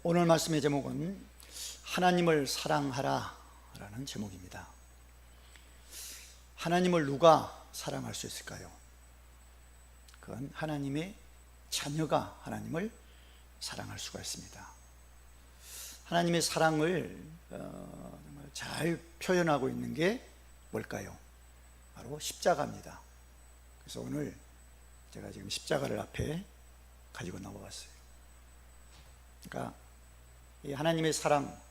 오늘 말씀의 제목은 하나님을 사랑하라 라는 제목입니다. 하나님을 누가 사랑할 수 있을까요? 그건 하나님의 자녀가 하나님을 사랑할 수가 있습니다. 하나님의 사랑을 잘 표현하고 있는 게 뭘까요? 바로 십자가입니다. 그래서 오늘 제가 지금 십자가를 앞에 가지고 나와봤어요. 그러니까 이 하나님의 사랑,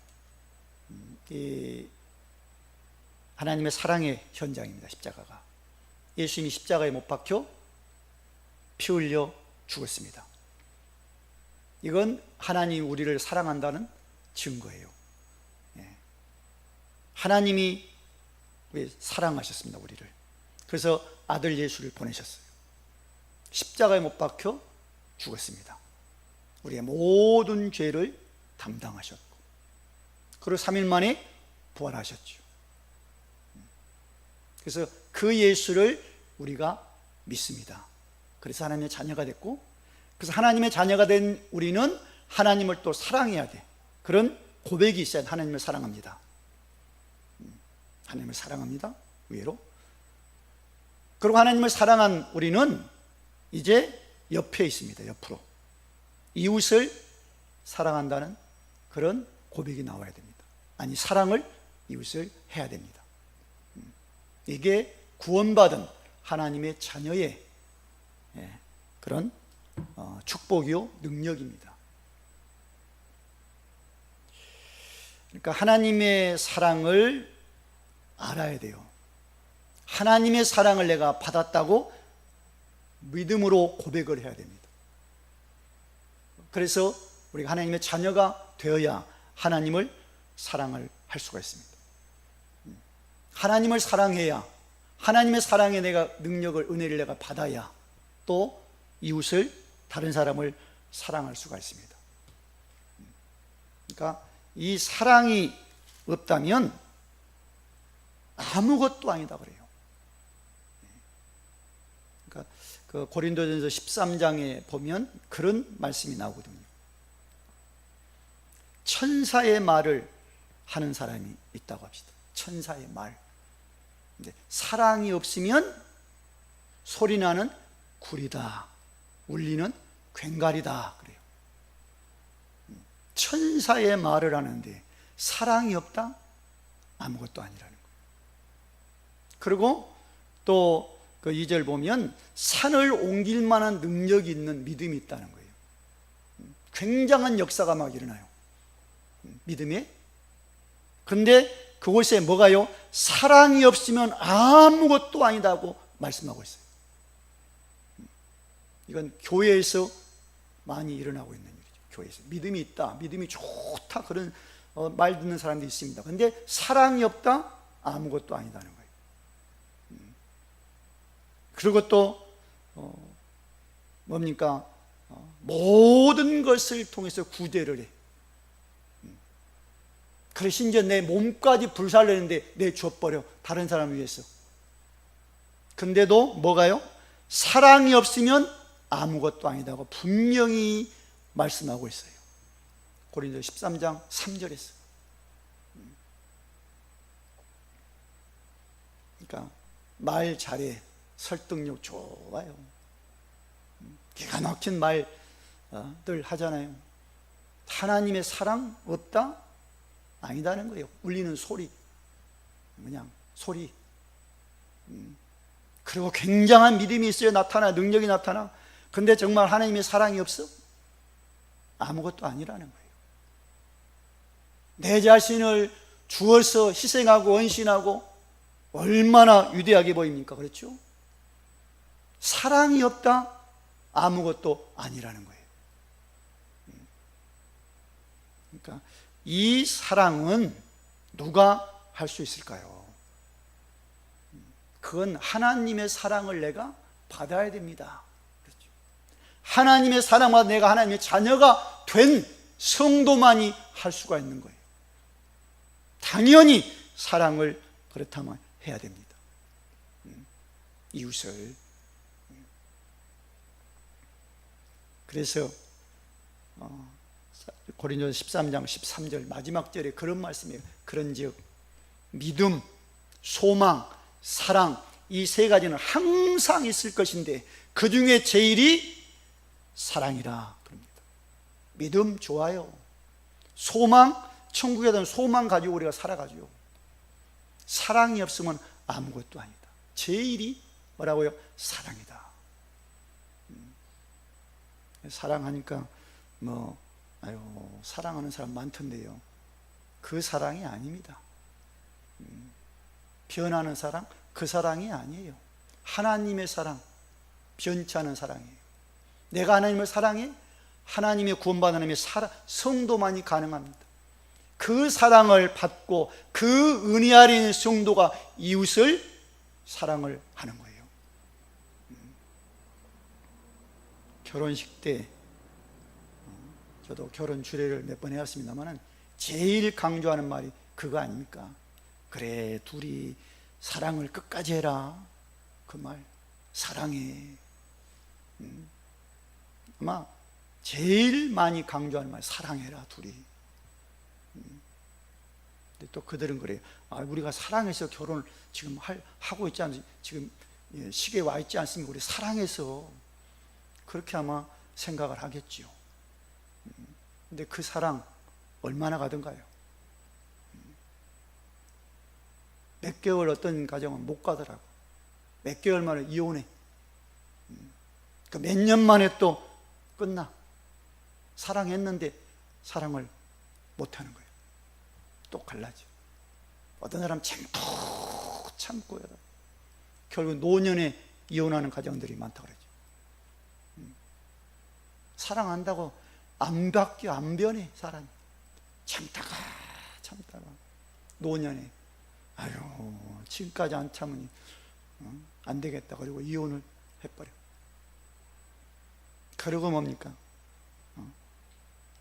이 하나님의 사랑의 현장입니다. 십자가가. 예수님이 십자가에 못 박혀 피 흘려 죽었습니다. 이건 하나님이 우리를 사랑한다는 증거예요. 하나님이 사랑하셨습니다, 우리를. 그래서 아들 예수를 보내셨어요. 십자가에 못 박혀 죽었습니다. 우리의 모든 죄를 담당하셨고, 그리고 3일 만에 부활하셨죠. 그래서 그 예수를 우리가 믿습니다. 그래서 하나님의 자녀가 됐고, 그래서 하나님의 자녀가 된 우리는 하나님을 또 사랑해야 돼. 그런 고백이 있어야 하나님을 사랑합니다. 하나님을 사랑합니다, 의외로. 그리고 하나님을 사랑한 우리는 이제 옆에 있습니다. 옆으로 이웃을 사랑한다는 그런 고백이 나와야 됩니다. 아니, 사랑을 이웃을 해야 됩니다. 이게 구원받은 하나님의 자녀의 그런 축복이요, 능력입니다. 그러니까 하나님의 사랑을 알아야 돼요. 하나님의 사랑을 내가 받았다고 믿음으로 고백을 해야 됩니다. 그래서 우리가 하나님의 자녀가 되어야 하나님을 사랑을 할 수가 있습니다. 하나님을 사랑해야, 하나님의 사랑에 내가 능력을, 은혜를 내가 받아야 또 이웃을, 다른 사람을 사랑할 수가 있습니다. 그러니까 이 사랑이 없다면 아무것도 아니다 그래요. 그러니까 그 고린도전서 13장에 보면 그런 말씀이 나오거든요. 천사의 말을 하는 사람이 있다고 합시다. 천사의 말. 근데 사랑이 없으면 소리나는 구리다, 울리는 괭갈이다 그래요. 천사의 말을 하는데 사랑이 없다? 아무것도 아니라는 거예요. 그리고 또 그 2절 보면 산을 옮길 만한 능력이 있는 믿음이 있다는 거예요. 굉장한 역사가 막 일어나요, 믿음에. 근데 그곳에 뭐가요? 사랑이 없으면 아무것도 아니다고 말씀하고 있어요. 이건 교회에서 많이 일어나고 있는 일이죠. 교회에서 믿음이 있다, 믿음이 좋다, 그런 말 듣는 사람도 있습니다. 근데 사랑이 없다? 아무것도 아니다는 거예요. 그리고 또 뭡니까? 모든 것을 통해서 구제를 해. 그래, 심지어 내 몸까지 불살르는데 내줘버려, 다른 사람을 위해서. 근데도 뭐가요? 사랑이 없으면 아무것도 아니다고 분명히 말씀하고 있어요. 고린도 13장 3절에서. 그러니까 말 잘해, 설득력 좋아요, 기가 막힌 말들 하잖아요. 하나님의 사랑 없다? 아니다는 거예요. 울리는 소리, 그냥 소리. 그리고 굉장한 믿음이 있어야 나타나, 능력이 나타나. 근데 정말 하나님의 사랑이 없어? 아무것도 아니라는 거예요. 내 자신을 주어서 희생하고 헌신하고 얼마나 위대하게 보입니까? 그렇죠? 사랑이 없다? 아무것도 아니라는 거예요. 그러니까 이 사랑은 누가 할 수 있을까요? 그건 하나님의 사랑을 내가 받아야 됩니다. 그렇죠? 하나님의 사랑과 내가 하나님의 자녀가 된 성도만이 할 수가 있는 거예요. 당연히 사랑을 그렇다면 해야 됩니다. 이웃을. 그래서 고린도전서 13장 13절 마지막 절에 그런 말씀이에요. 그런즉 믿음, 소망, 사랑, 이 세 가지는 항상 있을 것인데 그 중에 제일이 사랑이라 그럽니다. 믿음 좋아요. 소망, 천국에 대한 소망 가지고 우리가 살아가죠. 사랑이 없으면 아무것도 아니다. 제일이 뭐라고요? 사랑이다. 사랑하니까 사랑하는 사람 많던데요, 그 사랑이 아닙니다. 변하는 사랑, 그 사랑이 아니에요. 하나님의 사랑, 변치 않은 사랑이에요. 내가 하나님을 사랑해? 하나님의 구원받은 하나님의 성도만이 가능합니다. 그 사랑을 받고 그 은혜 아래 있는 성도가 이웃을 사랑을 하는 거예요. 결혼식 때 저도 결혼 주례를 몇 번 해왔습니다만 제일 강조하는 말이 그거 아닙니까? 그래, 둘이 사랑을 끝까지 해라. 그 말, 사랑해. 아마 제일 많이 강조하는 말, 사랑해라, 둘이. 근데 또 그들은 그래요. 우리가 사랑해서 결혼을 지금 하고 있지 않습니까? 지금 시기에 와 있지 않습니까? 우리 사랑해서. 그렇게 아마 생각을 하겠지요. 근데 그 사랑 얼마나 가든가요? 몇 개월 어떤 가정은 못 가더라고. 몇 개월 만에 이혼해. 그 몇 년 만에 또 끝나. 사랑했는데 사랑을 못하는 거예요. 또 갈라져. 어떤 사람 참고 결국 노년에 이혼하는 가정들이 많다고 그러죠. 사랑한다고 안 바뀌어, 안 변해 사람이. 참다가 노년에 지금까지 안 참으니 안 되겠다 그리고 이혼을 해버려. 그러고 뭡니까?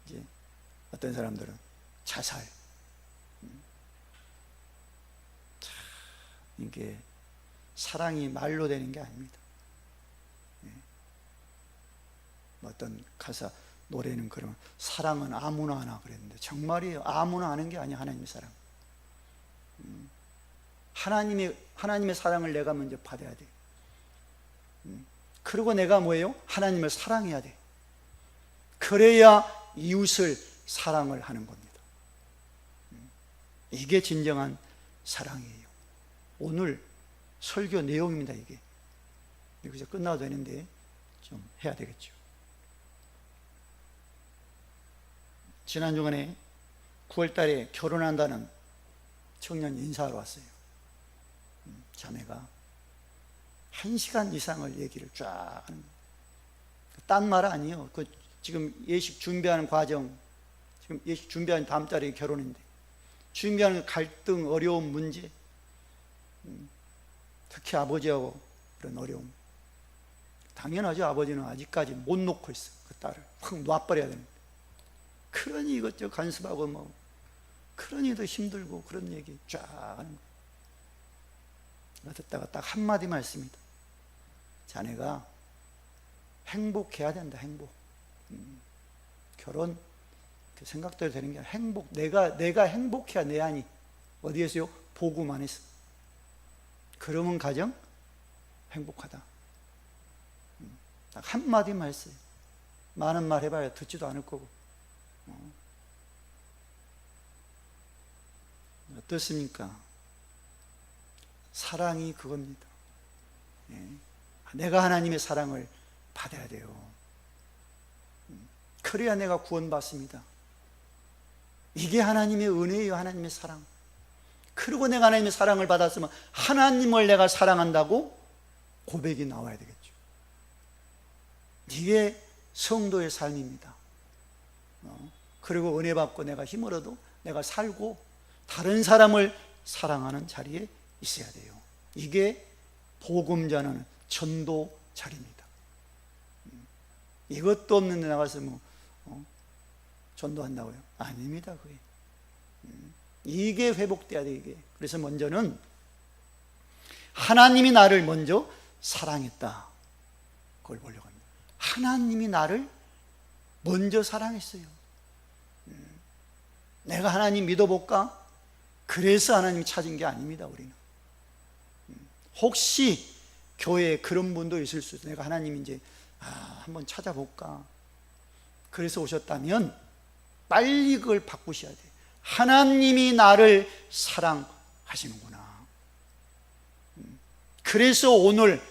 이제 어떤 사람들은 자살. 이게 사랑이 말로 되는 게 아닙니다. 어떤 가사 노래는 그러면 사랑은 아무나 하나 그랬는데 정말이에요. 아무나 하는 게 아니야. 하나님의 사랑. 하나님의 사랑을 내가 먼저 받아야 돼. 그리고 내가 뭐예요? 하나님을 사랑해야 돼. 그래야 이웃을 사랑을 하는 겁니다. 이게 진정한 사랑이에요. 오늘 설교 내용입니다. 이게 여기서 끝나도 되는데 좀 해야 되겠죠. 지난 주간에 9월 달에 결혼한다는 청년이 인사하러 왔어요. 자매가 1시간 이상을 얘기를 쫙 하는 거예요. 딴 말 아니에요. 지금 예식 준비하는 과정, 지금 예식 준비하는 다음 달에 결혼인데 준비하는 갈등, 어려운 문제, 특히 아버지하고 그런 어려움. 당연하죠. 아버지는 아직까지 못 놓고 있어. 그 딸을 확 놔버려야 되는. 그러니 이것저것 간섭하고 그러니 더 힘들고 그런 얘기 쫙 하는 거예요. 듣다가 딱 한마디 말씀이다. 자네가 행복해야 된다. 행복. 결혼 그 생각대로 되는 게 아니라 행복. 내가 행복해야 내 안이 어디에서요? 복음 안에서. 그러면 가정 행복하다. 딱 한마디 말씀. 많은 말 해봐야 듣지도 않을 거고. 어떻습니까? 사랑이 그겁니다. 내가 하나님의 사랑을 받아야 돼요. 그래야 내가 구원받습니다. 이게 하나님의 은혜예요. 하나님의 사랑. 그리고 내가 하나님의 사랑을 받았으면 하나님을 내가 사랑한다고 고백이 나와야 되겠죠. 이게 성도의 삶입니다. 그리고 은혜 받고 내가 힘을 얻어 내가 살고 다른 사람을 사랑하는 자리에 있어야 돼요. 이게 복음 전하는 전도 자리입니다. 이것도 없는데 나가서 전도한다고요? 아닙니다. 그게. 이게 회복돼야 돼. 이게. 그래서 먼저는 하나님이 나를 먼저 사랑했다. 그걸 보려고 합니다. 하나님이 나를 먼저 사랑했어요. 내가 하나님 믿어볼까? 그래서 하나님 찾은 게 아닙니다. 우리는 혹시 교회에 그런 분도 있을 수 있어요. 내가 하나님 이제 한번 찾아볼까? 그래서 오셨다면 빨리 그걸 바꾸셔야 돼요. 하나님이 나를 사랑하시는구나. 그래서 오늘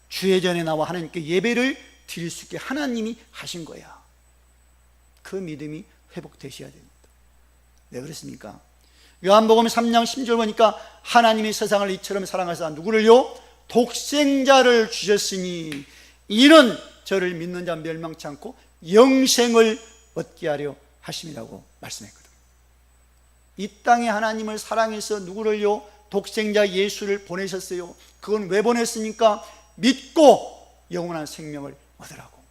주회전에 나와 하나님께 예배를 드릴 수 있게 하나님이 하신 거야. 그 믿음이 회복되셔야 됩니다. 왜 그렇습니까? 요한복음 3장 10절 보니까 하나님이 세상을 이처럼 사랑하사 누구를요? 독생자를 주셨으니 이는 저를 믿는 자 멸망치 않고 영생을 얻게 하려 하심이라고 말씀했거든요. 이 땅에 하나님을 사랑해서 누구를요? 독생자 예수를 보내셨어요. 그건 왜 보냈습니까? 믿고 영원한 생명을 얻으라고.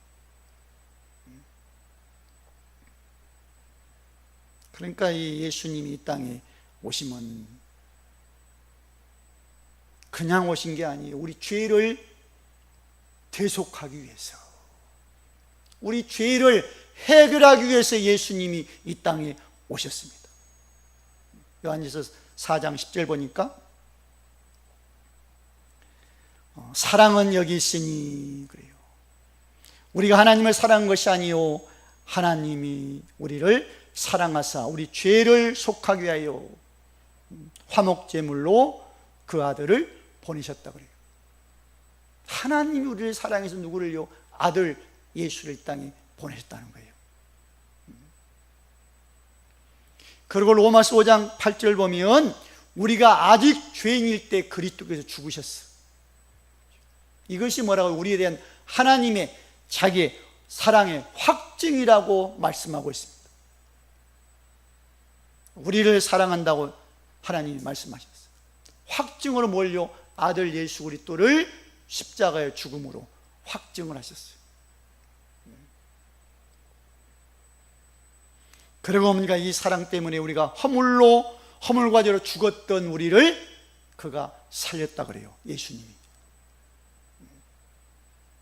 그러니까 이 예수님이 이 땅에 오심은 그냥 오신 게 아니에요. 우리 죄를 대속하기 위해서, 우리 죄를 해결하기 위해서 예수님이 이 땅에 오셨습니다. 요한일서 4장 10절 보니까 사랑은 여기 있으니 그래요. 우리가 하나님을 사랑한 것이 아니요 하나님이 우리를 사랑하사 우리 죄를 속하기 위하여 화목제물로 그 아들을 보내셨다 그래요. 하나님이 우리를 사랑해서 누구를요? 아들 예수를 이 땅에 보내셨다는 거예요. 그리고 로마서 5장 8절 보면 우리가 아직 죄인일 때 그리스도께서 죽으셨어. 이것이 뭐라고? 우리에 대한 하나님의 자기의 사랑의 확증이라고 말씀하고 있습니다. 우리를 사랑한다고 하나님이 말씀하셨어요. 확증으로 뭘요? 아들 예수 그리스도를 십자가의 죽음으로 확증을 하셨어요. 그리고 뭡니까? 이 사랑 때문에 우리가 허물과 죄로 죽었던 우리를 그가 살렸다 그래요. 예수님이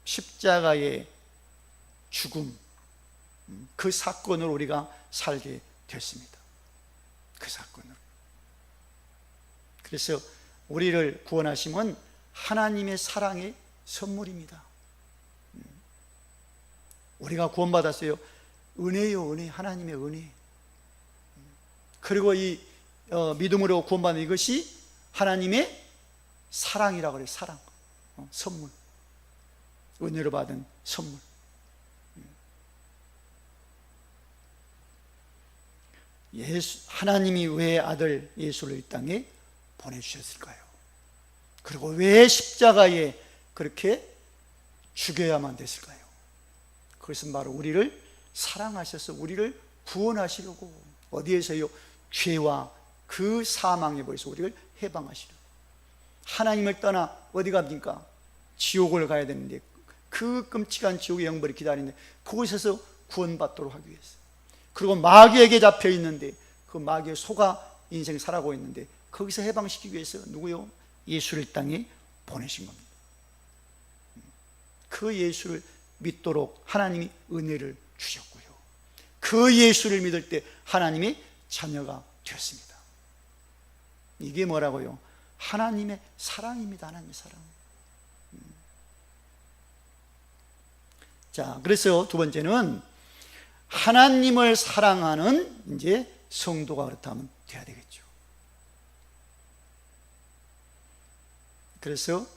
십자가의 죽음, 그 사건으로 우리가 살게 됐습니다. 그 사건으로. 그래서 우리를 구원하심은 하나님의 사랑의 선물입니다. 우리가 구원받았어요. 은혜요, 은혜. 하나님의 은혜. 그리고 이 믿음으로 구원받는 이것이 하나님의 사랑이라고 그래요. 사랑, 선물. 은혜로 받은 선물. 하나님이 왜 아들 예수를 이 땅에 보내주셨을까요? 그리고 왜 십자가에 그렇게 죽여야만 됐을까요? 그것은 바로 우리를 사랑하셔서 우리를 구원하시려고. 어디에서요? 죄와 그 사망의 벌에서 우리를 해방하시려고. 하나님을 떠나 어디 갑니까? 지옥을 가야 되는데, 그 끔찍한 지옥의 영벌이 기다리는데 그곳에서 구원받도록 하기 위해서. 그리고 마귀에게 잡혀 있는데 그 마귀의 속아 인생 살아가고 있는데 거기서 해방시키기 위해서 누구요? 예수를 이 땅에 보내신 겁니다. 그 예수를 믿도록 하나님이 은혜를 주셨고요, 그 예수를 믿을 때 하나님의 자녀가 되었습니다. 이게 뭐라고요? 하나님의 사랑입니다. 하나님의 사랑. 자, 그래서 두 번째는 하나님을 사랑하는 이제 성도가 그렇다면 돼야 되겠죠. 그래서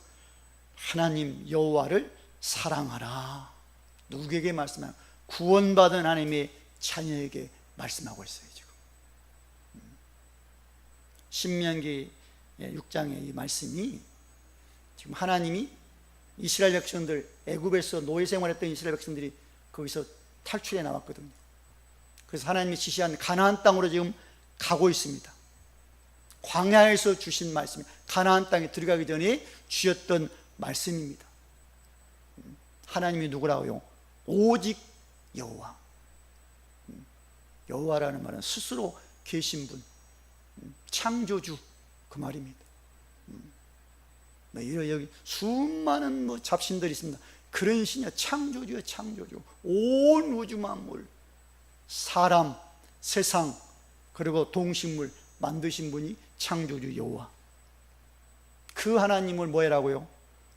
하나님 여호와를 사랑하라. 누구에게 말씀하냐? 구원받은 하나님의 자녀에게 말씀하고 있어요. 지금 신명기 6장의 이 말씀이 지금 하나님이 이스라엘 백성들, 애굽에서 노예 생활했던 이스라엘 백성들이 거기서 탈출해 나왔거든요. 그래서 하나님이 지시한 가나안 땅으로 지금 가고 있습니다. 광야에서 주신 말씀이 가나안 땅에 들어가기 전에 주셨던 말씀입니다. 하나님이 누구라고요? 오직 여호와. 여호와라는 말은 스스로 계신 분, 창조주, 그 말입니다. 여기 수많은 잡신들이 있습니다. 그런 신이야. 창조주야, 창조주. 온 우주 만물, 사람, 세상, 그리고 동식물 만드신 분이 창조주 여호와, 그 하나님을 뭐 해라고요?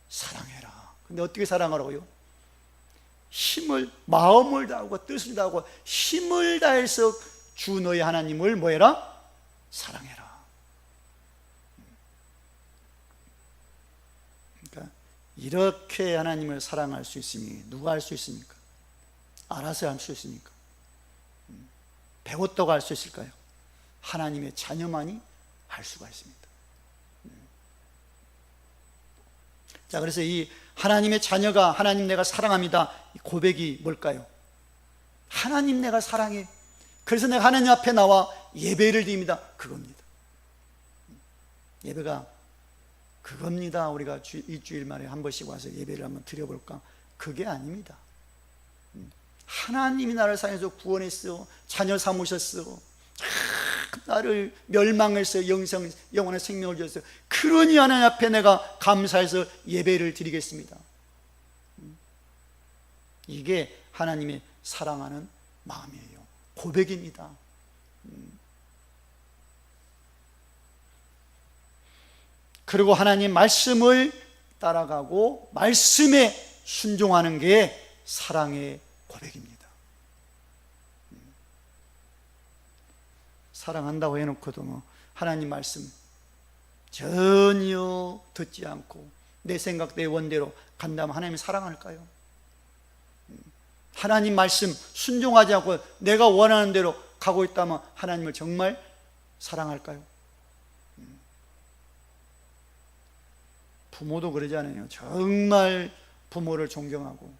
사랑해라. 근데 어떻게 사랑하라고요? 힘을, 마음을 다하고 뜻을 다하고 힘을 다해서 주 너의 하나님을 뭐 해라? 사랑해라. 그러니까 이렇게 하나님을 사랑할 수 있으니 누가 할 수 있습니까? 알아서 할 수 있습니까? 배웠다고 할 수 있을까요? 하나님의 자녀만이 할 수가 있습니다. 자, 그래서 이 하나님의 자녀가 하나님 내가 사랑합니다, 이 고백이 뭘까요? 하나님 내가 사랑해, 그래서 내가 하나님 앞에 나와 예배를 드립니다, 그겁니다. 예배가 그겁니다. 우리가 일주일 만에 한 번씩 와서 예배를 한번 드려볼까? 그게 아닙니다. 하나님이 나를 사랑해서 구원했어, 자녀 삼으셨어, 나를 멸망해서 영원한 생명을 주셨어요. 그러니 하나님 앞에 내가 감사해서 예배를 드리겠습니다. 이게 하나님의 사랑하는 마음이에요. 고백입니다. 그리고 하나님 말씀을 따라가고 말씀에 순종하는 게 사랑의 고백입니다. 사랑한다고 해놓고도 뭐 하나님 말씀 전혀 듣지 않고 내 생각 내 원대로 간다면 하나님이 사랑할까요? 하나님 말씀 순종하지 않고 내가 원하는 대로 가고 있다면 하나님을 정말 사랑할까요? 부모도 그러잖아요. 정말 부모를 존경하고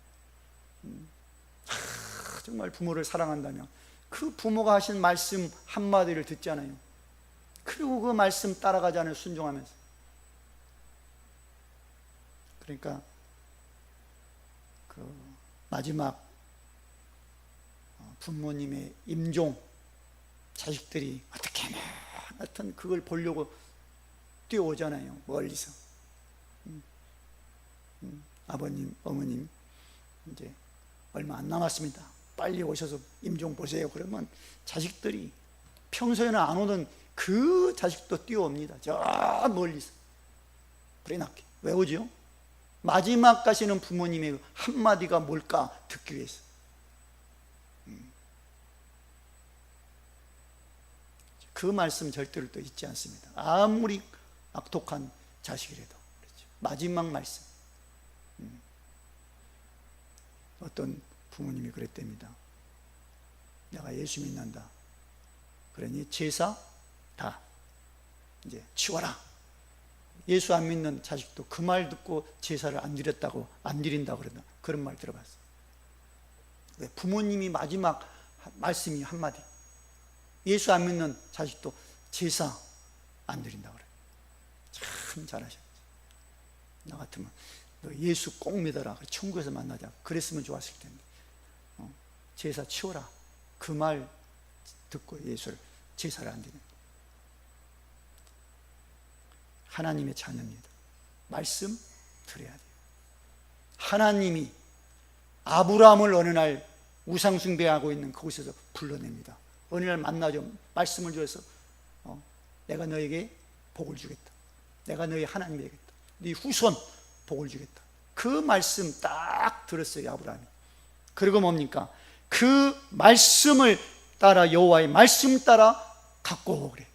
정말 부모를 사랑한다면 그 부모가 하신 말씀 한마디를 듣잖아요. 그리고 그 말씀 따라가지 않아요, 순종하면서. 그러니까 그 마지막 부모님의 임종, 자식들이 어떻게나 하여튼 그걸 보려고 뛰어오잖아요, 멀리서. 아버님, 어머님 이제 얼마 안 남았습니다, 빨리 오셔서 임종 보세요. 그러면 자식들이 평소에는 안 오던 그 자식도 뛰어옵니다, 저 멀리서. 불이 났게. 왜 오죠? 마지막 가시는 부모님의 한마디가 뭘까 듣기 위해서. 그 말씀 절대로 또 잊지 않습니다. 아무리 악독한 자식이라도 그렇죠. 마지막 말씀. 어떤 부모님이 그랬답니다. 내가 예수 믿는다, 그러니 제사 다 이제 치워라. 예수 안 믿는 자식도 그 말 듣고 제사를 안 드린다고 그러나 그런 말 들어봤어요. 왜? 부모님이 마지막 말씀이 한마디. 예수 안 믿는 자식도 제사 안 드린다고 그래요. 참 잘하셨지. 나 같으면 너 예수 꼭 믿어라, 천국에서 만나자, 그랬으면 좋았을 텐데. 제사 치워라, 그 말 듣고 예수를 제사를 안 드리는. 하나님의 자녀입니다. 말씀 드려야 돼요. 하나님이 아브라함을 어느 날 우상 숭배하고 있는 그곳에서 불러냅니다. 어느 날 만나죠. 말씀을 줘서 내가 너에게 복을 주겠다, 내가 너의 하나님이 되겠다, 네 후손 복을 주겠다. 그 말씀 딱 들었어요, 아브라함이. 그리고 뭡니까? 그 말씀을 따라, 여호와의 말씀 따라 갖고 오고 그래.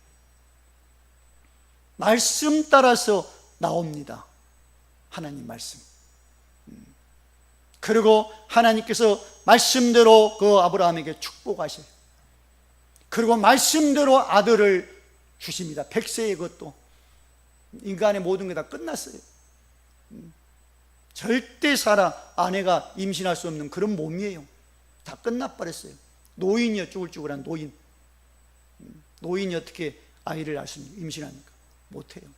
말씀 따라서 나옵니다, 하나님 말씀. 그리고 하나님께서 말씀대로 그 아브라함에게 축복하셔요. 그리고 말씀대로 아들을 주십니다. 100세의 것도. 인간의 모든 게 다 끝났어요. 절대 아내가 임신할 수 없는 그런 몸이에요. 다 끝나버렸어요. 노인이요, 쭈글쭈글한 노인. 노인이 어떻게 아이를 낳을 수 있습니까? 임신합니까? 못해요.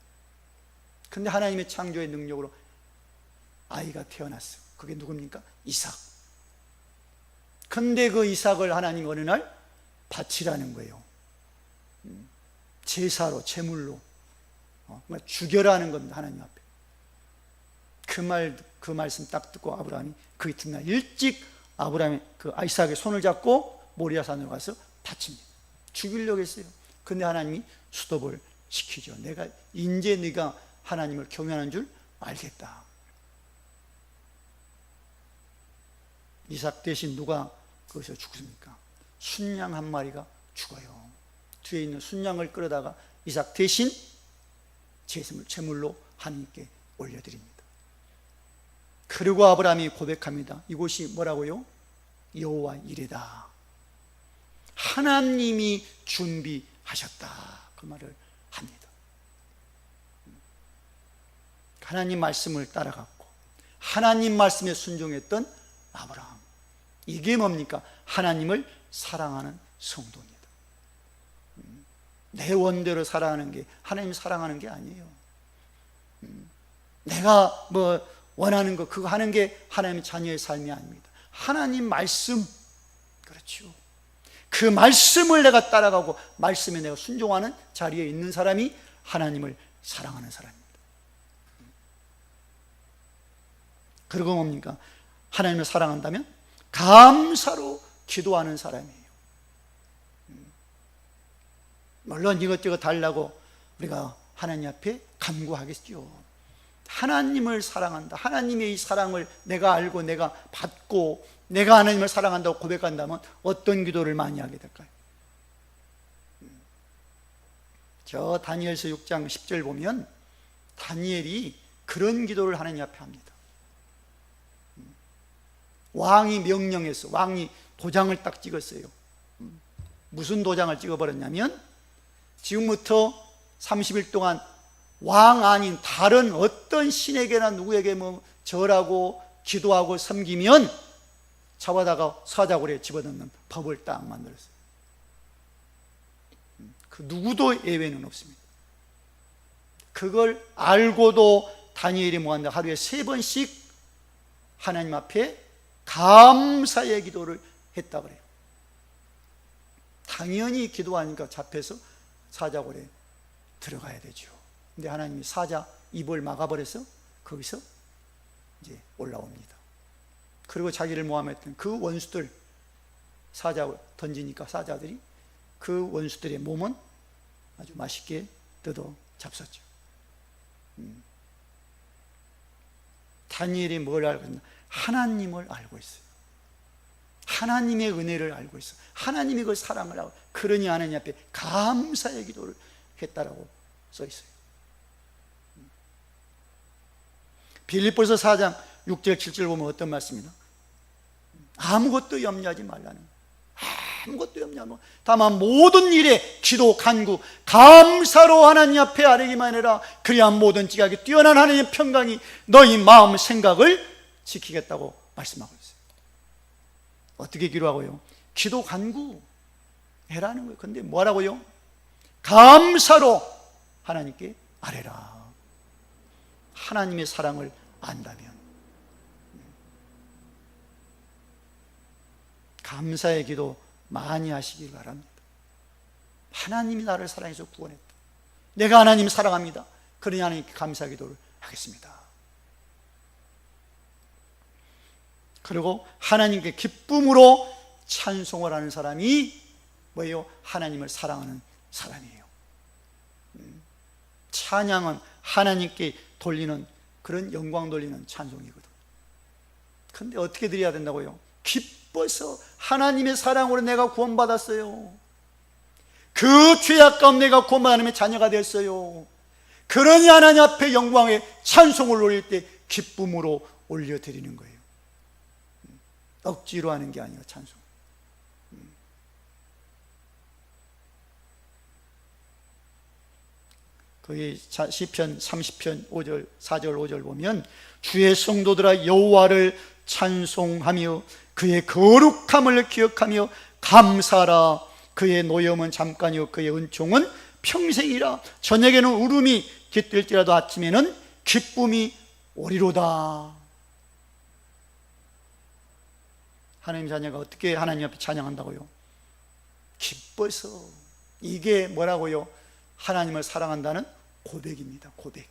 근데 하나님의 창조의 능력으로 아이가 태어났어요. 그게 누굽니까? 이삭. 근데 그 이삭을 하나님 어느 날 바치라는 거예요. 제사로, 제물로 죽여라는 겁니다, 하나님 앞에. 그 말씀 딱 듣고 아브라함이 그 이튿날 일찍 아브라함이 그 이삭의 손을 잡고 모리아산으로 가서 바칩니다. 죽이려고 했어요. 근데 하나님이 스톱을 시키죠. 내가 이제 네가 하나님을 경외하는 줄 알겠다. 이삭 대신 누가 거기서 죽습니까? 순양 한 마리가 죽어요. 뒤에 있는 순양을 끌어다가 이삭 대신 제물로 하나님께 올려드립니다. 그리고 아브라함이 고백합니다. 이곳이 뭐라고요? 여호와 이레다. 하나님이 준비하셨다. 그 말을 합니다. 하나님 말씀을 따라갔고 하나님 말씀에 순종했던 아브라함. 이게 뭡니까? 하나님을 사랑하는 성도입니다. 내 원대로 살아가는 게 하나님 사랑하는 게 아니에요. 내가 뭐 원하는 거 그거 하는 게 하나님의 자녀의 삶이 아닙니다. 하나님 말씀, 그렇죠. 그 말씀을 내가 따라가고 말씀에 내가 순종하는 자리에 있는 사람이 하나님을 사랑하는 사람입니다. 그리고 뭡니까? 하나님을 사랑한다면 감사로 기도하는 사람이에요. 물론 이것저것 달라고 우리가 하나님 앞에 간구하겠죠. 하나님을 사랑한다. 하나님의 이 사랑을 내가 알고 내가 받고 내가 하나님을 사랑한다고 고백한다면 어떤 기도를 많이 하게 될까요? 저 다니엘서 6장 10절 보면 다니엘이 그런 기도를 하나님 앞에 합니다. 왕이 명령해서 왕이 도장을 딱 찍었어요. 무슨 도장을 찍어버렸냐면 지금부터 30일 동안 왕 아닌 다른 어떤 신에게나 누구에게 뭐 절하고 기도하고 섬기면 잡아다가 사자굴에 집어넣는 법을 딱 만들었어요. 그 누구도 예외는 없습니다. 그걸 알고도 다니엘이 뭐한다? 하루에 3번씩 하나님 앞에 감사의 기도를 했다 그래요. 당연히 기도하니까 잡혀서 사자굴에 들어가야 되죠. 근데 하나님이 사자 입을 막아버려서 거기서 이제 올라옵니다. 그리고 자기를 모함했던 그 원수들 사자굴 던지니까 사자들이 그 원수들의 몸은 아주 맛있게 뜯어 잡섰죠. 다니엘이 뭘 알고 있나? 하나님을 알고 있어요. 하나님의 은혜를 알고 있어요. 하나님의 그 사랑을 알고, 그러니 하나님 앞에 감사의 기도를 했다라고 써 있어요. 빌립보서 4장 6절 7절 보면 어떤 말씀이나? 아무것도 염려하지 말라는 거예요. 아무것도 염려하지 말고 다만 모든 일에 기도 간구 감사로 하나님 앞에 아뢰기만 해라. 그래야 모든 지각이 뛰어난 하나님의 평강이 너희 마음 생각을 지키겠다고 말씀하고 있어요. 어떻게 기도하고요? 기도 간구 해라는 거예요. 근데 뭐라고요? 감사로 하나님께 아뢰라. 하나님의 사랑을 안다면 감사의 기도 많이 하시길 바랍니다. 하나님이 나를 사랑해서 구원했다. 내가 하나님 사랑합니다. 그러니 하나님께 감사 기도를 하겠습니다. 그리고 하나님께 기쁨으로 찬송을 하는 사람이 뭐예요? 하나님을 사랑하는 사람이에요. 찬양은 하나님께 돌리는 그런 영광 돌리는 찬송이거든. 근데 어떻게 드려야 된다고요? 기뻐서 하나님의 사랑으로 내가 구원받았어요. 그 죄악 가운데 내가 구원받은 하나님의 자녀가 됐어요. 그러니 하나님 앞에 영광의 찬송을 올릴 때 기쁨으로 올려드리는 거예요. 억지로 하는 게 아니라 찬송. 거기 시편 30편 5절 4절 5절 보면 주의 성도들아 여호와를 찬송하며 그의 거룩함을 기억하며 감사하라. 그의 노염은 잠깐이요 그의 은총은 평생이라. 저녁에는 울음이 깃들지라도 아침에는 기쁨이 오리로다. 하나님 자녀가 어떻게 하나님 앞에 찬양한다고요? 기뻐서. 이게 뭐라고요? 하나님을 사랑한다는 고백입니다. 고백.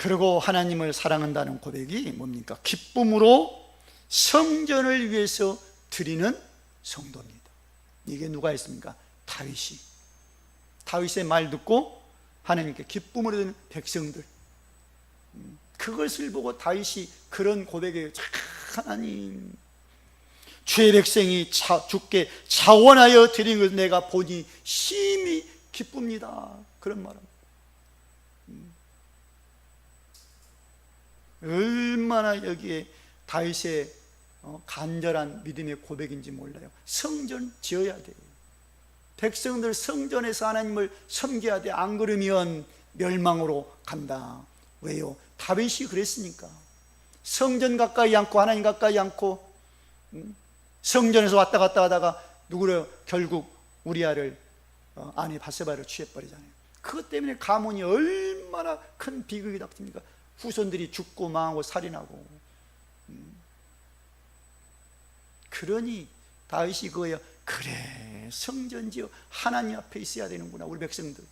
그리고 하나님을 사랑한다는 고백이 뭡니까? 기쁨으로 성전을 위해서 드리는 성도입니다. 이게 누가 했습니까? 다윗이. 다윗의 말 듣고 하나님께 기쁨으로 드리는 백성들, 그것을 보고 다윗이 그런 고백에, 하나님, 주의 백성이 주께 자원하여 드린 것을 내가 보니 심히 기쁩니다, 그런 말합니다. 얼마나 여기에 다윗의 간절한 믿음의 고백인지 몰라요. 성전 지어야 돼요. 백성들 성전에서 하나님을 섬겨야 돼. 안 그러면 멸망으로 간다. 왜요? 다윗이 그랬으니까. 성전 가까이 않고 하나님 가까이 않고 성전에서 왔다 갔다 하다가 누구를 결국 우리아를 아내 바세바를 취해버리잖아요. 그것 때문에 가문이 얼마나 큰 비극이 닥칩니까? 후손들이 죽고 망하고 살인하고. 그러니 다윗이 그거야, 그래, 성전지어 하나님 앞에 있어야 되는구나, 우리 백성들.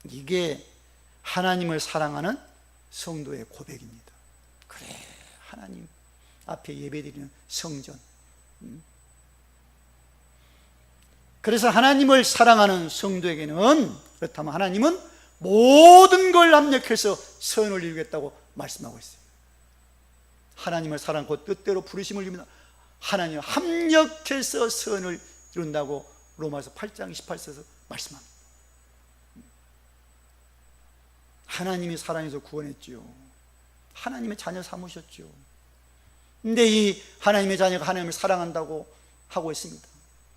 이게 하나님을 사랑하는 성도의 고백입니다. 그래, 하나님 앞에 예배드리는 성전. 그래서 하나님을 사랑하는 성도에게는, 그렇다면 하나님은 모든 걸 합력해서 선을 이루겠다고 말씀하고 있어요. 하나님을 사랑하고 뜻대로 부르심을 입니다. 하나님 합력해서 선을 이룬다고 로마서 8장 28절에서 말씀합니다. 하나님이 사랑해서 구원했지요. 하나님의 자녀 삼으셨죠. 근데 이 하나님의 자녀가 하나님을 사랑한다고 하고 있습니다.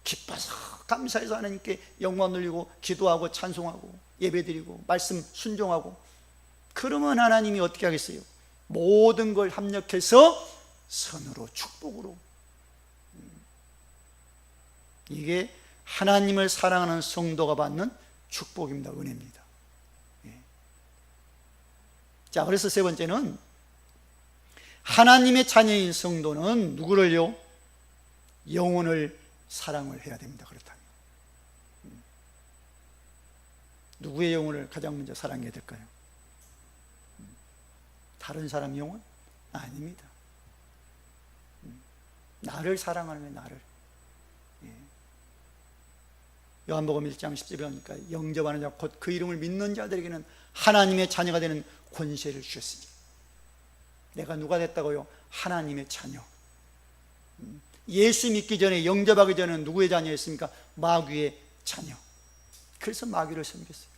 기뻐서 감사해서 하나님께 영광 돌리고 기도하고 찬송하고 예배드리고 말씀 순종하고, 그러면 하나님이 어떻게 하겠어요? 모든 걸 합력해서 선으로, 축복으로. 이게 하나님을 사랑하는 성도가 받는 축복입니다. 은혜입니다. 자, 그래서 세 번째는 하나님의 자녀인 성도는 누구를요? 영혼을 사랑을 해야 됩니다. 그렇다면 누구의 영혼을 가장 먼저 사랑해야 될까요? 다른 사람 영혼? 아닙니다. 나를 사랑하는 거예요, 나를. 요한복음 1장 10절에 보니까 영접하는 자 곧 그 이름을 믿는 자들에게는 하나님의 자녀가 되는 권세를 주셨으니. 내가 누가 됐다고요? 하나님의 자녀. 예수 믿기 전에, 영접하기 전에는 누구의 자녀였습니까? 마귀의 자녀. 그래서 마귀를 섬겼어요.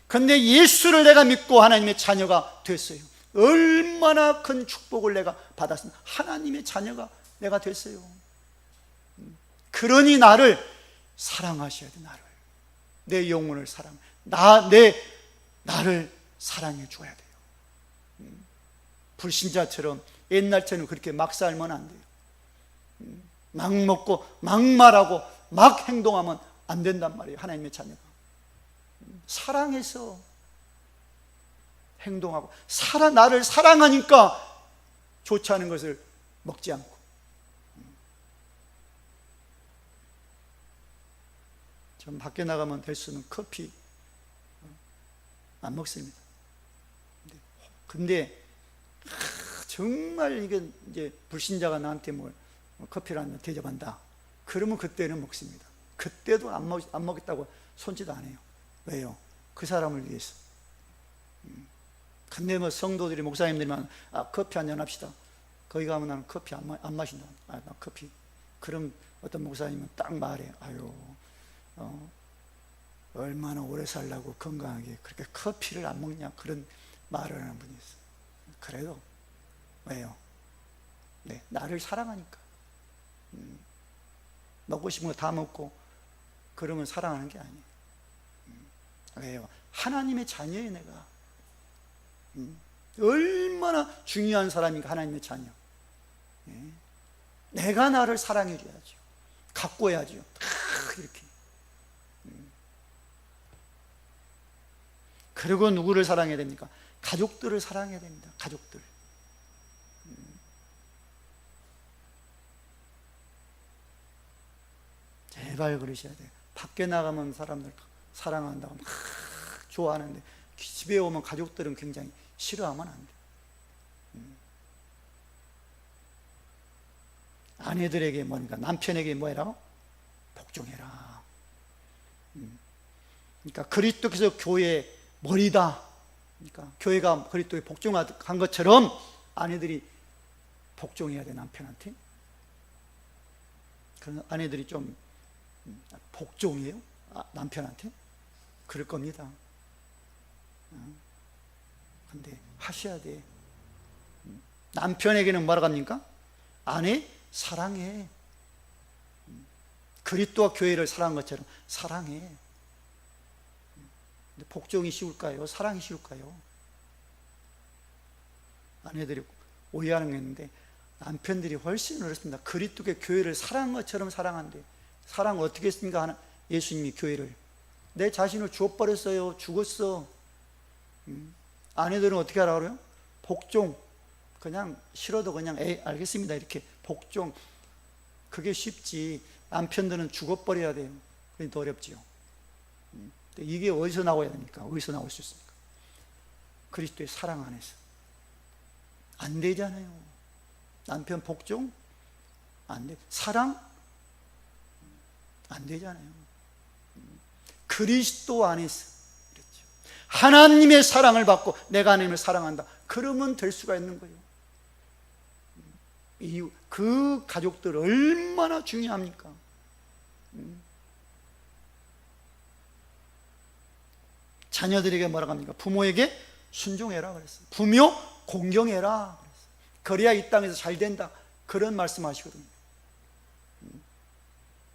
그런데 예수를 내가 믿고 하나님의 자녀가 됐어요. 얼마나 큰 축복을 내가 받았습니다. 하나님의 자녀가 내가 됐어요. 그러니 나를 사랑하셔야 돼. 나를, 내 영혼을 사랑, 나를 사랑해 줘야 돼요. 불신자처럼 옛날처럼 그렇게 막 살면 안 돼요. 막 먹고 막 말하고 막 행동하면 안 된단 말이에요. 하나님의 자녀가 사랑해서 행동하고, 나를 사랑하니까 좋지 않은 것을 먹지 않고. 전 밖에 나가면 될 수 있는 커피 안 먹습니다. 근데 정말 이게 이제 불신자가 나한테 뭐 커피를 한 잔 대접한다, 그러면 그때는 먹습니다. 그때도 안 먹겠다고 손짓 안 해요. 왜요? 그 사람을 위해서. 근데 뭐 성도들이, 목사님들만 커피 한 잔 합시다. 거기 가면 나는 커피 안 마신다. 나 커피. 그럼 어떤 목사님은 딱 말해요. 아유, 얼마나 오래 살라고 건강하게 그렇게 커피를 안 먹냐, 그런 말을 하는 분이 있어요. 그래도 왜요? 네, 나를 사랑하니까. 먹고 싶은 거 다 먹고 그러면 사랑하는 게 아니에요. 왜요? 하나님의 자녀예요. 내가 얼마나 중요한 사람인가, 하나님의 자녀. 내가 나를 사랑해 줘야죠. 가꿔야죠. 이렇게. 그리고 누구를 사랑해야 됩니까? 가족들을 사랑해야 됩니다. 가족들. 제발 그러셔야 돼요. 밖에 나가면 사람들 사랑한다고 막 좋아하는데 집에 오면 가족들은 굉장히 싫어하면 안 돼. 아내들에게 뭔가, 남편에게 뭐해라? 복종해라. 그러니까 그리스도께서 교회의 머리다. 그러니까 교회가 그리스도에 복종한 것처럼 아내들이 복종해야 돼, 남편한테. 그런 아내들이 좀 복종해요? 남편한테? 그럴 겁니다. 근데 하셔야 돼. 남편에게는 뭐라고 합니까? 아내 사랑해. 그리스도와 교회를 사랑한 것처럼 사랑해. 근데 복종이 쉬울까요? 사랑이 쉬울까요? 아내들이 오해하는 게 있는데 남편들이 훨씬 어렵습니다. 그리스도의 교회를 사랑한 것처럼 사랑한대. 사랑 어떻게 했습니까? 예수님이 교회를 내 자신을 주어버렸어요. 죽었어. 아내들은 어떻게 하라고 그래요? 복종. 그냥 싫어도 그냥 알겠습니다 이렇게 복종. 그게 쉽지. 남편들은 죽어버려야 돼요. 그게 더 어렵지요. 이게 어디서 나와야 됩니까? 어디서 나올 수 있습니까? 그리스도의 사랑 안에서. 안 되잖아요. 남편 복종? 안 돼. 사랑? 안 되잖아요. 그리스도 안에서. 그렇죠. 하나님의 사랑을 받고 내가 하나님을 사랑한다. 그러면 될 수가 있는 거예요. 그 가족들 얼마나 중요합니까? 자녀들에게 뭐라고 합니까? 부모에게 순종해라 그랬어요. 부모 공경해라 그랬어요. 그래야 이 땅에서 잘 된다. 그런 말씀 하시거든요.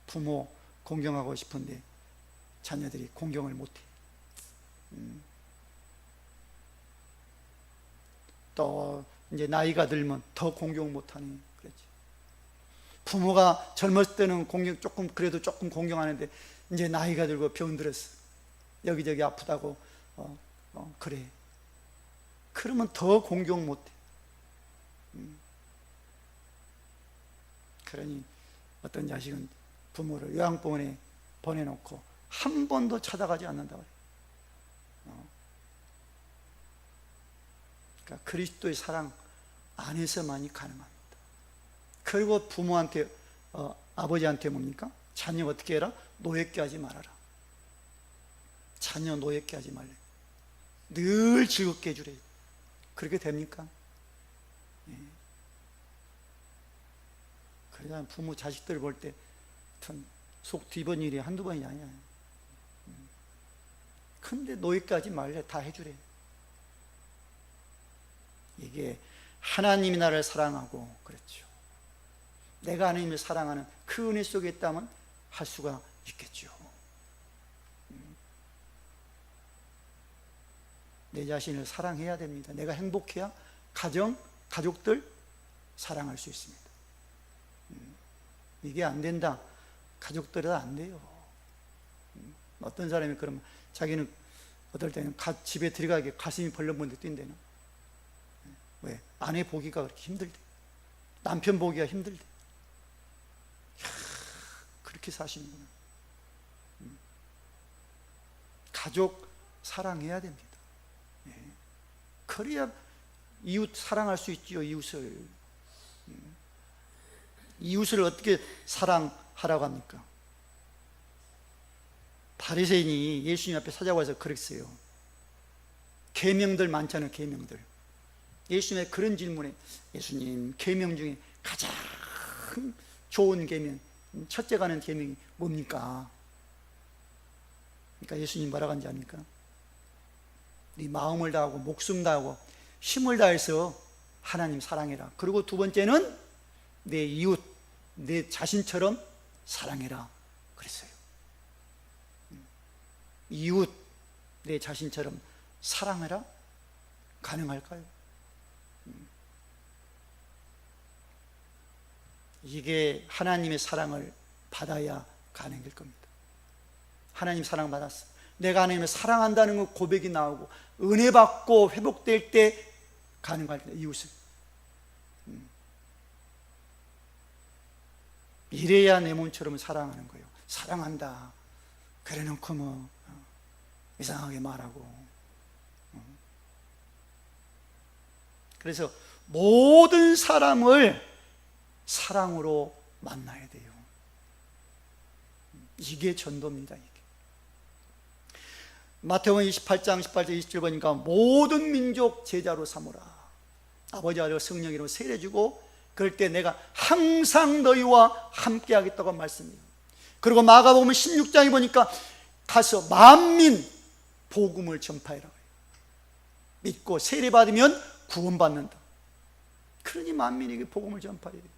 부모 공경하고 싶은데 자녀들이 공경을 못해. 또 이제 나이가 들면 더 공경 못하니 그렇지. 부모가 젊었을 때는 공경 그래도 조금 공경하는데 이제 나이가 들고 병들었어. 여기저기 아프다고 그래. 그러면 더 공경 못해. 그러니 어떤 자식은 부모를 요양병원에 보내놓고 한 번도 찾아가지 않는다고 그래요. 그러니까 그리스도의 사랑 안에서만이 가능합니다. 그리고 부모한테 아버지한테 뭡니까? 자녀 어떻게 해라? 노예께 하지 말아라. 자녀 노예께 하지 말래. 늘 즐겁게 해주래. 그렇게 됩니까? 예. 그러자 부모 자식들 볼 때 속 뒤번 일이 한두 번이 아니야. 근데 노예께 하지 말래. 다 해주래. 이게 하나님이 나를 사랑하고 그렇죠. 내가 하나님을 사랑하는 그 은혜 속에 있다면 할 수가 있겠죠. 내 자신을 사랑해야 됩니다. 내가 행복해야 가족들 사랑할 수 있습니다. 이게 안 된다. 가족들은 안 돼요. 어떤 사람이 그러면 자기는 어떨 때는 집에 들어가기 가슴이 벌렁벌렁 뛴대는. 왜? 아내 보기가 그렇게 힘들대. 남편 보기가 힘들대. 그렇게 사시는구나. 가족 사랑해야 됩니다. 그래야 이웃 사랑할 수 있지요. 이웃을 어떻게 사랑하라고 합니까? 바리새인이 예수님 앞에 찾아와서 그랬어요. 계명들 많잖아요. 계명들. 예수님의 그런 질문에 예수님 계명 중에 가장 좋은 계명, 첫째 가는 계명이 뭡니까? 그러니까 예수님 뭐라고 하는지 아닙니까? 네 마음을 다하고 목숨 다하고 힘을 다해서 하나님 사랑해라. 그리고 두 번째는 내 이웃, 내 자신처럼 사랑해라 그랬어요. 이웃, 내 자신처럼 사랑해라? 가능할까요? 이게 하나님의 사랑을 받아야 가능할 겁니다. 하나님 사랑 받았어. 내가 하나님을 사랑한다는 그 고백이 나오고 은혜 받고 회복될 때 가능할 때 이웃을. 이래야 내 몸처럼 사랑하는 거예요. 사랑한다. 그래놓고 이상하게 말하고. 그래서 모든 사람을 사랑으로 만나야 돼요. 이게 전도입니다. 이게. 마태복음 28장 18절 27절 보니까 모든 민족 제자로 삼으라. 아버지 아들 성령 이름으로 세례주고 그럴 때 내가 항상 너희와 함께 하겠다고 말씀해요. 그리고 마가복음 16장에 보니까 가서 만민 복음을 전파해라. 믿고 세례 받으면 구원받는다. 그러니 만민에게 복음을 전파해야 돼요.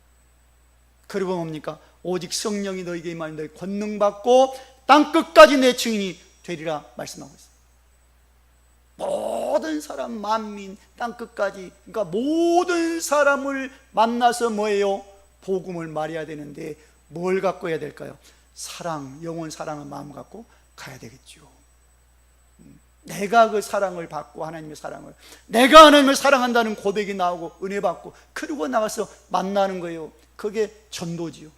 그리고 뭡니까? 오직 성령이 너희에게 임하면 너희 권능 받고 땅 끝까지 내 증인이 되리라 말씀하고 있어요. 모든 사람, 만민, 땅 끝까지, 그러니까 모든 사람을 만나서 뭐예요? 복음을 말해야 되는데 뭘 갖고 해야 될까요? 사랑, 영원 사랑의 마음 갖고 가야 되겠죠. 내가 그 사랑을 받고 하나님의 사랑을, 내가 하나님을 사랑한다는 고백이 나오고 은혜 받고 그러고 나가서 만나는 거예요. 그게 전도지요.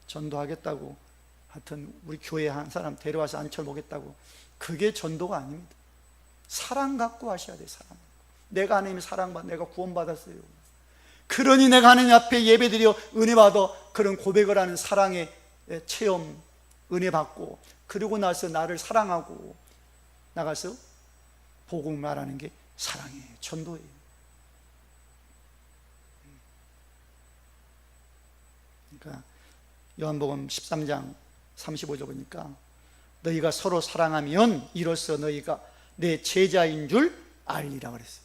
전도하겠다고 하여튼 우리 교회에 한 사람 데려와서 앉혀보겠다고, 그게 전도가 아닙니다. 사랑 갖고 하셔야 돼요. 사랑. 내가 하나님의 사랑받아 내가 구원받았어요. 그러니 내가 하나님 앞에 예배드려 은혜 받아 그런 고백을 하는 사랑의 체험, 은혜 받고 그러고 나서 나를 사랑하고 나가서 복음 말하는 게 사랑이에요. 전도예요. 그러니까 요한복음 13장 35절 보니까 너희가 서로 사랑하면 이로써 너희가 내 제자인 줄 알리라 그랬어요.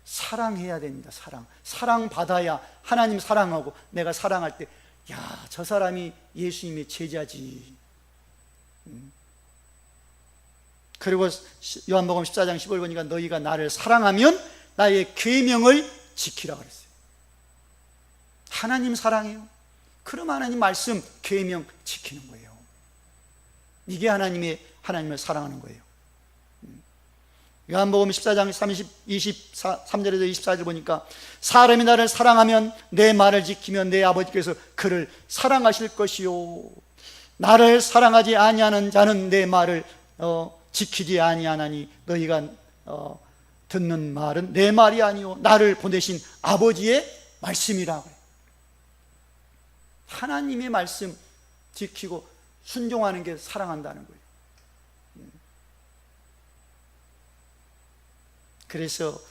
사랑해야 됩니다. 사랑 받아야 하나님 사랑하고 내가 사랑할 때 야, 저 사람이 예수님의 제자지. 그리고 요한복음 14장 15절 보니까 너희가 나를 사랑하면 나의 계명을 지키라 그랬어요. 하나님 사랑해요. 그럼 하나님 말씀, 계명 지키는 거예요. 이게 하나님을 사랑하는 거예요. 요한복음 14장 23절에서 24절 보니까 사람이 나를 사랑하면 내 말을 지키면 내 아버지께서 그를 사랑하실 것이요 나를 사랑하지 아니하는 자는 내 말을 지키지 아니하나니 너희가 듣는 말은 내 말이 아니요 나를 보내신 아버지의 말씀이라고 해요. 하나님의 말씀 지키고 순종하는 게 사랑한다는 거예요. 그래서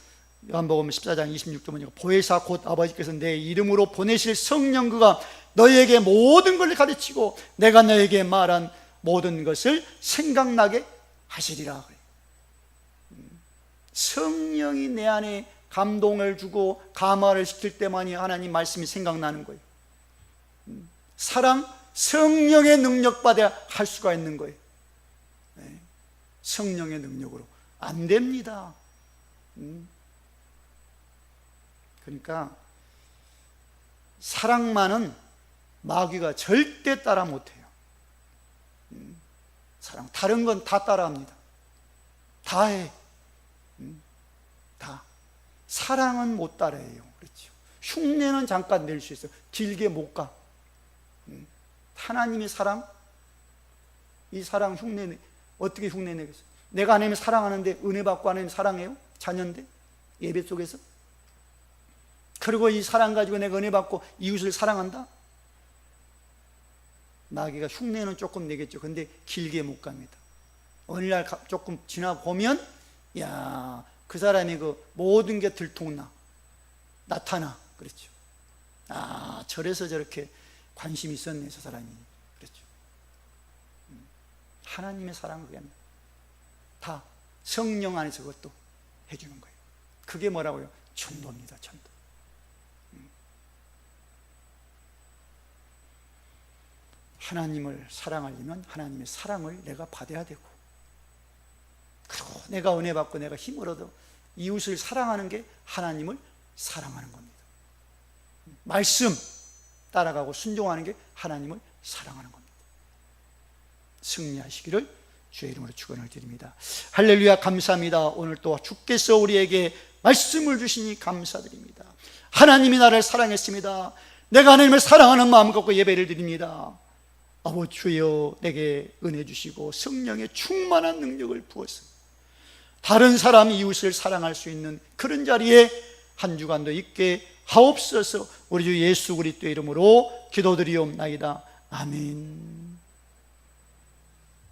요한복음 14장 26절 보니까 보혜사 곧 아버지께서 내 이름으로 보내실 성령 그가 너희에게 모든 걸 가르치고 내가 너희에게 말한 모든 것을 생각나게 하시리라. 성령이 내 안에 감동을 주고 감화를 시킬 때만이 하나님 말씀이 생각나는 거예요. 사랑, 성령의 능력 받아야 할 수가 있는 거예요. 성령의 능력으로 안 됩니다. 그러니까 사랑만은 마귀가 절대 따라 못해요. 사랑, 다른 건 다 따라합니다. 다 해. 다. 사랑은 못 따라해요. 그렇죠. 흉내는 잠깐 낼 수 있어요. 길게 못 가. 하나님의 사랑, 이 사랑 흉내 어떻게 흉내 내겠어요? 내가 하나님을 사랑하는데 은혜 받고 하나님 사랑해요? 자녀인데 예배 속에서. 그리고 이 사랑 가지고 내가 은혜 받고 이웃을 사랑한다? 마귀가 흉내는 조금 내겠죠. 근데 길게 못 갑니다. 어느 날 조금 지나보면 야, 그 사람이 그 모든 게 들통나 나타나. 그렇죠. 아, 저래서 저렇게 관심이 있었네 저 사람이. 그렇죠. 하나님의 사랑은 그게 다 성령 안에서 그것도 해주는 거예요. 그게 뭐라고요? 전도입니다. 전도. 하나님을 사랑하려면 하나님의 사랑을 내가 받아야 되고, 그리고 내가 은혜 받고 내가 힘을 얻어 이웃을 사랑하는 게 하나님을 사랑하는 겁니다. 말씀 따라가고 순종하는 게 하나님을 사랑하는 겁니다. 승리하시기를 주의 이름으로 축원을 드립니다. 할렐루야. 감사합니다. 오늘 또 주께서 우리에게 말씀을 주시니 감사드립니다. 하나님이 나를 사랑했습니다. 내가 하나님을 사랑하는 마음 갖고 예배를 드립니다. 아버지 주여 내게 은혜 주시고 성령의 충만한 능력을 부어서 다른 사람 이웃을 사랑할 수 있는 그런 자리에 한 주간도 있게 하옵소서. 우리 주 예수 그리스도의 이름으로 기도드리옵나이다. 아멘.